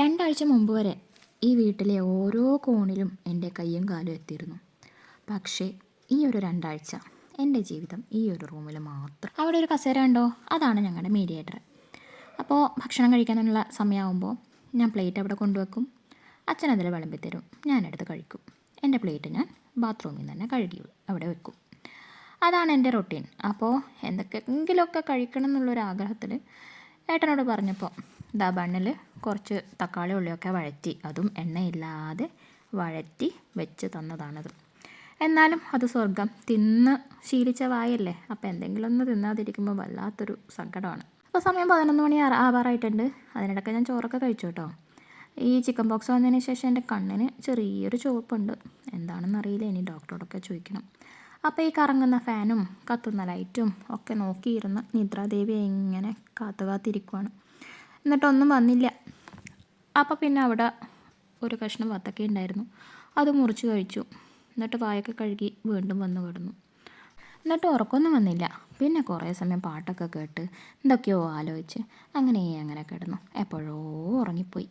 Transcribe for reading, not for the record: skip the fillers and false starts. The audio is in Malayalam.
രണ്ടാഴ്ച മുമ്പ് വരെ ഈ വീട്ടിലെ ഓരോ കോണിലും എൻ്റെ കയ്യും കാലും എത്തിയിരുന്നു. പക്ഷേ ഈ ഒരു രണ്ടാഴ്ച എൻ്റെ ജീവിതം ഈ ഒരു റൂമിൽ മാത്രം. അവിടെ ഒരു കസേര ഉണ്ടോ? അതാണ് ഞങ്ങളുടെ മീഡിയേറ്റർ. അപ്പോൾ ഭക്ഷണം കഴിക്കാനുള്ള സമയമാകുമ്പോൾ ഞാൻ പ്ലേറ്റ് അവിടെ കൊണ്ടുവെക്കും. അച്ഛനതിൽ വിളമ്പിത്തരും, ഞാനെടുത്ത് കഴിക്കും. എൻ്റെ പ്ലേറ്റ് ഞാൻ ബാത്റൂമിൽ നിന്ന് തന്നെ കഴുകി അവിടെ വെക്കും. അതാണ് എൻ്റെ റൊട്ടീൻ. അപ്പോൾ എന്തൊക്കെയെങ്കിലുമൊക്കെ കഴിക്കണം എന്നുള്ളൊരാഗ്രഹത്തിൽ ഏട്ടനോട് പറഞ്ഞപ്പോൾ ബണ്ണിൽ കുറച്ച് തക്കാളി ഉള്ളിയൊക്കെ വഴറ്റി, അതും എണ്ണയില്ലാതെ വഴറ്റി വെച്ച് തന്നതാണത്. എന്നാലും അത് സ്വർഗം. തിന്ന് ശീലിച്ച വായല്ലേ, അപ്പോൾ എന്തെങ്കിലും ഒന്ന് തിന്നാതിരിക്കുമ്പോൾ വല്ലാത്തൊരു സങ്കടമാണ്. അപ്പോൾ സമയം 11 മണി ആവാറായിട്ടുണ്ട്. അതിനിടയ്ക്ക് ഞാൻ ചോറൊക്കെ കഴിച്ചു കേട്ടോ. ഈ ചിക്കൻ ബോക്സ് വന്നതിന് ശേഷം എൻ്റെ കണ്ണിന് ചെറിയൊരു ചുവപ്പുണ്ട്. എന്താണെന്നറിയില്ല, ഇനി ഡോക്ടറോടൊക്കെ ചോദിക്കണം. അപ്പോൾ ഈ കറങ്ങുന്ന ഫാനും കത്തുന്ന ലൈറ്റും ഒക്കെ നോക്കിയിരുന്ന് നിദ്രാദേവി ഇങ്ങനെ കാത്തിരിക്കുവാണ്. എന്നിട്ടൊന്നും വന്നില്ല. അപ്പോൾ പിന്നെ അവിടെ ഒരു കഷ്ണം വത്തക്ക ഉണ്ടായിരുന്നു, അത് മുറിച്ച് കഴിച്ചു. എന്നിട്ട് വായൊക്കെ കഴുകി വീണ്ടും വന്ന് കിടന്നു. എന്നിട്ട് ഉറക്കമൊന്നും വന്നില്ല. പിന്നെ കുറേ സമയം പാട്ടൊക്കെ കേട്ട് എന്തൊക്കെയോ ആലോചിച്ച് അങ്ങനെ കിടന്നു. എപ്പോഴോ ഉറങ്ങിപ്പോയി.